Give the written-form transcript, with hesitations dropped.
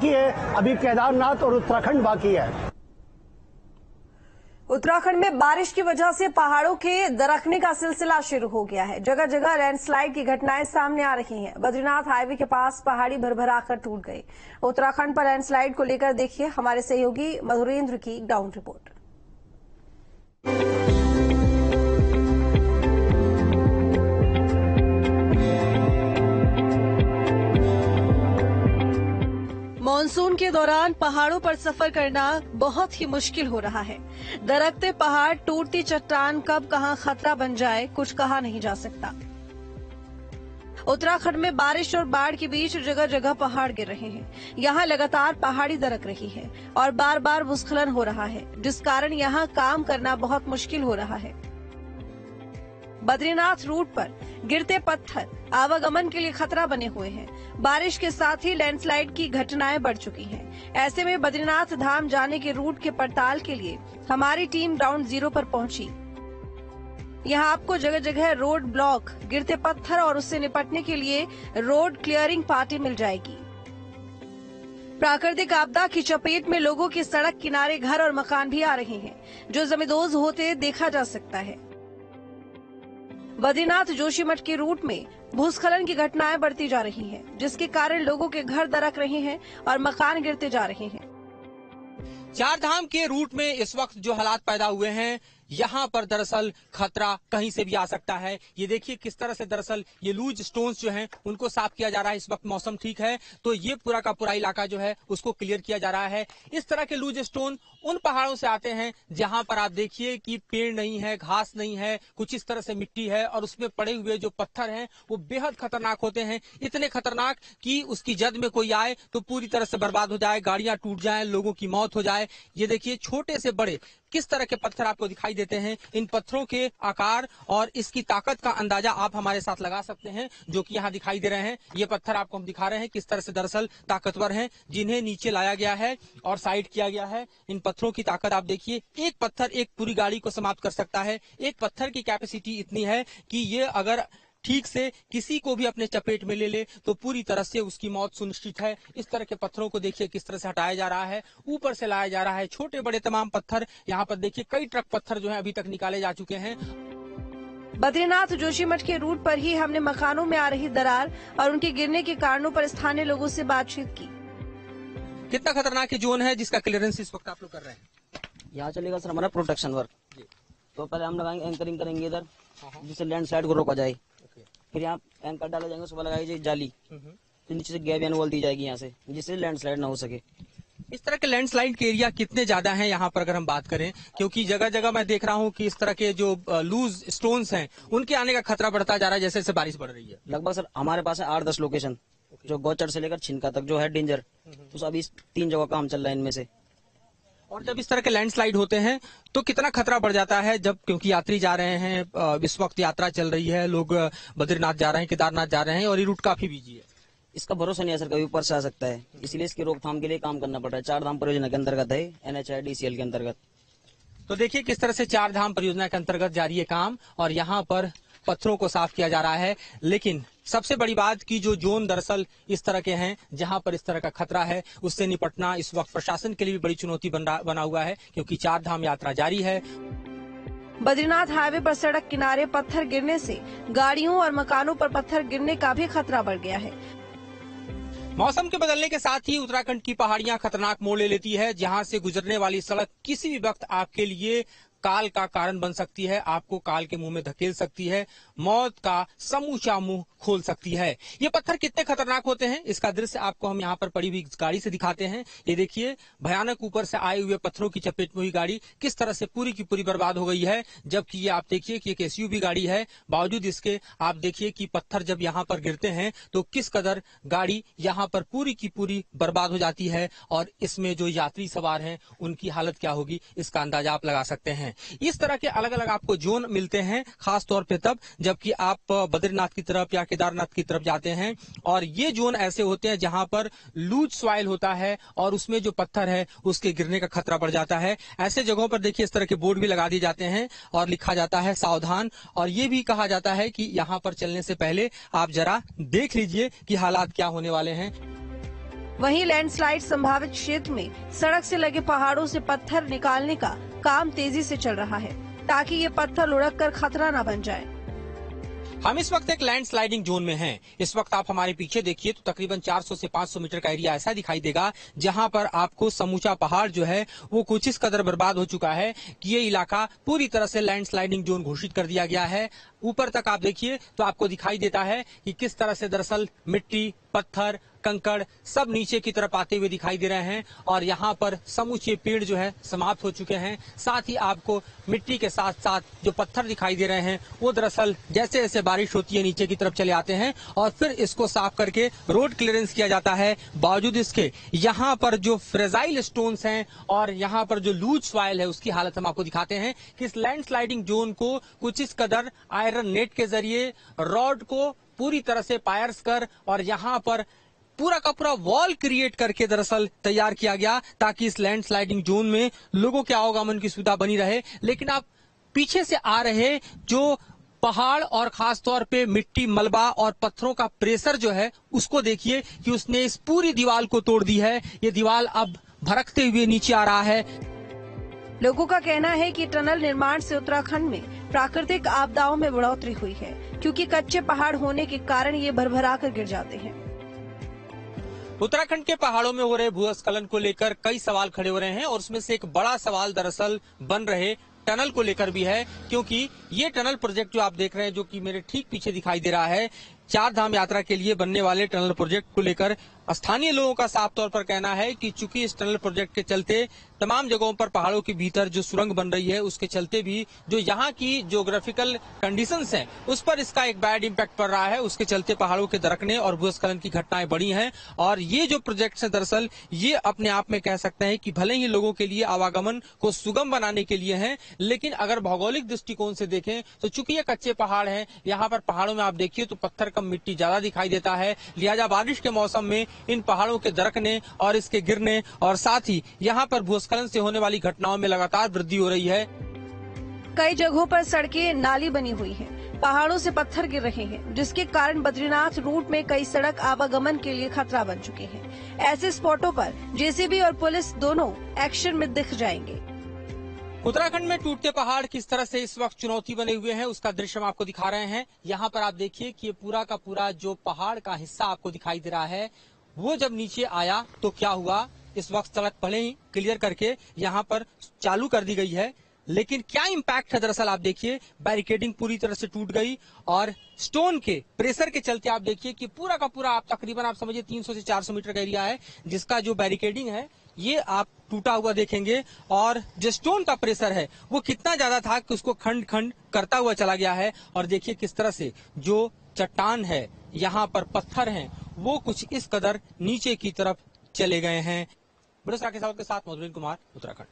अभी केदारनाथ और उत्तराखंड बाकी है। उत्तराखंड में बारिश की वजह से पहाड़ों के दरकने का सिलसिला शुरू हो गया है। जगह जगह लैंडस्लाइड की घटनाएं सामने आ रही हैं। बद्रीनाथ हाईवे के पास पहाड़ी भरभराकर टूट गई। उत्तराखंड पर लैंडस्लाइड को लेकर देखिए हमारे सहयोगी मधुरेंद्र की ग्राउंड रिपोर्ट। मानसून के दौरान पहाड़ों पर सफर करना बहुत ही मुश्किल हो रहा है। दरकते पहाड़, टूटती चट्टान, कब कहां खतरा बन जाए कुछ कहा नहीं जा सकता। उत्तराखंड में बारिश और बाढ़ के बीच जगह जगह पहाड़ गिर रहे हैं। यहां लगातार पहाड़ी दरक रही है और बार बार भूस्खलन हो रहा है, जिस कारण यहां काम करना बहुत मुश्किल हो रहा है। बद्रीनाथ रूट पर गिरते पत्थर आवागमन के लिए खतरा बने हुए हैं। बारिश के साथ ही लैंडस्लाइड की घटनाएं बढ़ चुकी हैं। ऐसे में बद्रीनाथ धाम जाने के रूट के पड़ताल के लिए हमारी टीम ग्राउंड जीरो पर पहुंची। यहां आपको जगह जगह रोड ब्लॉक, गिरते पत्थर और उससे निपटने के लिए रोड क्लियरिंग पार्टी मिल जाएगी। प्राकृतिक आपदा की चपेट में लोगों के सड़क किनारे घर और मकान भी आ रहे हैं, जो जमींदोज होते देखा जा सकता है। बद्रीनाथ जोशीमठ के रूट में भूस्खलन की घटनाएं बढ़ती जा रही हैं, जिसके कारण लोगों के घर दरक रहे हैं और मकान गिरते जा रहे हैं। चार धाम के रूट में इस वक्त जो हालात पैदा हुए हैं, यहाँ पर दरअसल खतरा कहीं से भी आ सकता है। ये देखिए किस तरह से दरअसल ये लूज स्टोन्स जो हैं उनको साफ किया जा रहा है। इस वक्त मौसम ठीक है तो ये पूरा का पूरा इलाका जो है उसको क्लियर किया जा रहा है। इस तरह के लूज स्टोन उन पहाड़ों से आते हैं जहां पर आप देखिए कि पेड़ नहीं है, घास नहीं है, कुछ इस तरह से मिट्टी है और उसमें पड़े हुए जो पत्थर हैं वो बेहद खतरनाक होते हैं। इतने खतरनाक कि उसकी जद में कोई आए तो पूरी तरह से बर्बाद हो जाए, गाड़ियां टूट जाएं, लोगों की मौत हो जाए। ये देखिए छोटे से बड़े किस तरह के पत्थर आपको दिखाई देते हैं। इन पत्थरों के आकार और इसकी ताकत का अंदाजा आप हमारे साथ लगा सकते हैं, जो कि यहाँ दिखाई दे रहे हैं। ये पत्थर आपको हम दिखा रहे हैं किस तरह से दरअसल ताकतवर हैं, जिन्हें नीचे लाया गया है और साइड किया गया है। इन पत्थरों की ताकत आप देखिए, एक पत्थर एक पूरी गाड़ी को समाप्त कर सकता है। एक पत्थर की कैपेसिटी इतनी है कि ये अगर ठीक से किसी को भी अपने चपेट में ले ले तो पूरी तरह से उसकी मौत सुनिश्चित है। इस तरह के पत्थरों को देखिए किस तरह से हटाया जा रहा है, ऊपर से लाया जा रहा है। छोटे बड़े तमाम पत्थर यहाँ पर देखिए, कई ट्रक पत्थर जो है अभी तक निकाले जा चुके हैं। बद्रीनाथ जोशीमठ के रूट पर ही हमने मकानों में आ रही दरार और उनके गिरने के कारणों पर स्थानीय लोगों से बातचीत की। कितना खतरनाक जोन है जिसका क्लियरेंस इस वक्त आप लोग कर रहे हैं? यहाँ चलेगा सर हमारा प्रोटेक्शन वर्क। तो पहले हम लगाएंगे एंकरिंग करेंगे इधर, जिससे लैंडस्लाइड को रोका जाए। फिर यहाँ एंकर डाले जाएंगे, उसके बाद लगाई जाए जाली, तो नीचे से गैप यानी वॉल दी जाएगी यहाँ से, जिससे लैंडस्लाइड ना हो सके। इस तरह के लैंडस्लाइड के एरिया कितने ज्यादा हैं यहाँ पर अगर हम बात करें? क्योंकि जगह जगह मैं देख रहा हूँ कि इस तरह के जो लूज स्टोन्स हैं उनके आने का खतरा बढ़ता जा रहा है जैसे जैसे बारिश बढ़ रही है। लगभग सर हमारे पास है 8-10 लोकेशन, जो गौचर से लेकर छिनका तक जो है डेंजर। तो अभी 3 जगह काम चल रहा है इनमें से। और जब इस तरह के लैंडस्लाइड होते हैं तो कितना खतरा बढ़ जाता है? जब क्योंकि यात्री जा रहे हैं, इस वक्त यात्रा चल रही है, लोग बद्रीनाथ जा रहे हैं, केदारनाथ जा रहे हैं और ये रूट काफी बिजी है। इसका भरोसा नहीं है सर, कभी ऊपर से आ सकता है, इसलिए इसकी रोकथाम के लिए काम करना पड़ रहा है। 4 धाम परियोजना के अंतर्गत है, NHIDCL के अंतर्गत। तो देखिए किस तरह से 4 धाम परियोजना के अंतर्गत जारी है काम और यहाँ पर पत्थरों को साफ किया जा रहा है। लेकिन सबसे बड़ी बात की जो जोन दरअसल इस तरह के हैं जहां पर इस तरह का खतरा है, उससे निपटना इस वक्त प्रशासन के लिए भी बड़ी चुनौती बना हुआ है, क्योंकि 4 धाम यात्रा जारी है। बद्रीनाथ हाईवे पर सड़क किनारे पत्थर गिरने से गाड़ियों और मकानों पर पत्थर गिरने का भी खतरा बढ़ गया है। मौसम के बदलने के साथ ही उत्तराखंड की पहाड़ियां खतरनाक मोड़ ले लेती है, जहां से गुजरने वाली सड़क किसी भी वक्त आपके लिए काल का कारण बन सकती है, आपको काल के मुंह में धकेल सकती है, मौत का समूचा मुंह खोल सकती है। ये पत्थर कितने खतरनाक होते हैं इसका दृश्य आपको हम यहाँ पर पड़ी हुई गाड़ी से दिखाते हैं। ये देखिए भयानक ऊपर से आए हुए पत्थरों की चपेट में हुई गाड़ी किस तरह से पूरी की पूरी बर्बाद हो गई है। जबकि ये आप देखिए कि एक SUV गाड़ी है, बावजूद इसके आप देखिए कि पत्थर जब यहाँ पर गिरते हैं तो किस कदर गाड़ी यहाँ पर पूरी की पूरी बर्बाद हो जाती है और इसमें जो यात्री सवार हैं उनकी हालत क्या होगी इसका अंदाजा आप लगा सकते हैं। इस तरह के अलग अलग आपको जोन मिलते हैं, खास तौर पे तब जबकि आप बद्रीनाथ की तरफ या केदारनाथ की तरफ जाते हैं और ये जोन ऐसे होते हैं जहां पर लूज सॉइल होता है और उसमें जो पत्थर है उसके गिरने का खतरा बढ़ जाता है। ऐसे जगहों पर देखिए इस तरह के बोर्ड भी लगा दिए जाते हैं और लिखा जाता है सावधान, और ये भी कहा जाता है कि यहाँ पर चलने से पहले आप जरा देख लीजिए कि हालात क्या होने वाले हैं। वहीं लैंडस्लाइड संभावित क्षेत्र में सड़क से लगे पहाड़ों से पत्थर निकालने का काम तेजी से चल रहा है, ताकि ये पत्थर लुढ़क कर खतरा न बन जाए। हम इस वक्त एक लैंड स्लाइडिंग जोन में हैं। इस वक्त आप हमारे पीछे देखिए तो तकरीबन 400 से 500 मीटर का एरिया ऐसा दिखाई देगा जहां पर आपको समूचा पहाड़ जो है वो कुछ इस कदर बर्बाद हो चुका है कि ये इलाका पूरी तरह से लैंड स्लाइडिंग जोन घोषित कर दिया गया है। ऊपर तक आप देखिए तो आपको दिखाई देता है कि किस तरह से दरअसल मिट्टी, पत्थर, कंकड़ सब नीचे की तरफ आते हुए दिखाई दे रहे हैं और यहाँ पर समूचे पेड़ जो है समाप्त हो चुके हैं। साथ ही आपको मिट्टी के साथ साथ जो पत्थर दिखाई दे रहे हैं वो दरअसल जैसे जैसे बारिश होती है नीचे की तरफ चले आते हैं और फिर इसको साफ करके रोड क्लियरेंस किया जाता है। बावजूद इसके यहाँ पर जो फ्रेजाइल स्टोन्स हैं और यहाँ पर जो लूज सॉइल है उसकी हालत हम आपको दिखाते हैं कि इस लैंड स्लाइडिंग जोन को कुछ इस कदर आयरन नेट के जरिए रॉड को पूरी तरह से पायर्स कर और यहाँ पर पूरा का पूरा वॉल क्रिएट करके दरअसल तैयार किया गया ताकि इस लैंड स्लाइडिंग जोन में लोगों के आवागमन की सुविधा बनी रहे। लेकिन आप पीछे से आ रहे जो पहाड़ और खास तौर पे मिट्टी, मलबा और पत्थरों का प्रेशर जो है उसको देखिए कि उसने इस पूरी दीवार को तोड़ दी है। ये दीवार अब भड़कते हुए नीचे आ रहा है। लोगों का कहना है कि टनल निर्माण से उत्तराखंड में प्राकृतिक आपदाओं में बढ़ोतरी हुई है, क्योंकि कच्चे पहाड़ होने के कारण ये भरभरा कर गिर जाते हैं। उत्तराखंड के पहाड़ों में हो रहे भूस्खलन को लेकर कई सवाल खड़े हो रहे हैं और उसमें से एक बड़ा सवाल दरअसल बन रहे टनल को लेकर भी है, क्योंकि ये टनल प्रोजेक्ट जो आप देख रहे हैं जो कि मेरे ठीक पीछे दिखाई दे रहा है, 4 धाम यात्रा के लिए बनने वाले टनल प्रोजेक्ट को लेकर स्थानीय लोगों का साफ तौर पर कहना है कि चूंकि इस टनल प्रोजेक्ट के चलते तमाम जगहों पर पहाड़ों के भीतर जो सुरंग बन रही है उसके चलते भी जो यहाँ की ज्योग्राफिकल कंडीशंस हैं उस पर इसका एक बैड इम्पैक्ट पड़ रहा है। उसके चलते पहाड़ों के दरकने और भूस्खलन की घटनाएं बढ़ी हैं और ये जो प्रोजेक्ट है दरअसल ये अपने आप में कह सकते हैं कि भले ही लोगों के लिए आवागमन को सुगम बनाने के लिए है, लेकिन अगर भौगोलिक दृष्टिकोण से देखें तो चूंकि ये कच्चे पहाड़ हैं, यहाँ पर पहाड़ों में आप देखिए तो पत्थर कम मिट्टी ज्यादा दिखाई देता है, लिहाजा बारिश के मौसम में इन पहाड़ों के दरकने और इसके गिरने और साथ ही यहाँ पर भूस्खलन से होने वाली घटनाओं में लगातार वृद्धि हो रही है। कई जगहों पर सड़कें नाली बनी हुई हैं, पहाड़ों से पत्थर गिर रहे हैं, जिसके कारण बद्रीनाथ रूट में कई सड़क आवागमन के लिए खतरा बन चुके हैं। ऐसे स्पॉटों पर जेसीबी और पुलिस दोनों एक्शन में दिख जाएंगे। उत्तराखंड में टूटते पहाड़ किस तरह से इस वक्त चुनौती बने हुए हैं उसका दृश्य हम आपको दिखा रहे हैं। यहाँ पर आप देखिए कि ये पूरा का पूरा जो पहाड़ का हिस्सा आपको दिखाई दे रहा है वो जब नीचे आया तो क्या हुआ, इस वक्त सड़क पहले ही क्लियर करके यहाँ पर चालू कर दी गई है, लेकिन क्या इम्पैक्ट है दरअसल आप देखिए बैरिकेडिंग पूरी तरह से टूट गई और स्टोन के प्रेशर के चलते आप देखिए कि पूरा का पूरा आप तकरीबन आप समझिए 300 से 400 मीटर का एरिया है जिसका जो बैरिकेडिंग है ये आप टूटा हुआ देखेंगे और जो स्टोन का प्रेशर है वो कितना ज्यादा था कि उसको खंड खंड करता हुआ चला गया है। और देखिए किस तरह से जो चट्टान है, यहाँ पर पत्थर हैं, वो कुछ इस कदर नीचे की तरफ चले गए हैं। बड़े के साथ मधुरेंद्र कुमार, उत्तराखंड।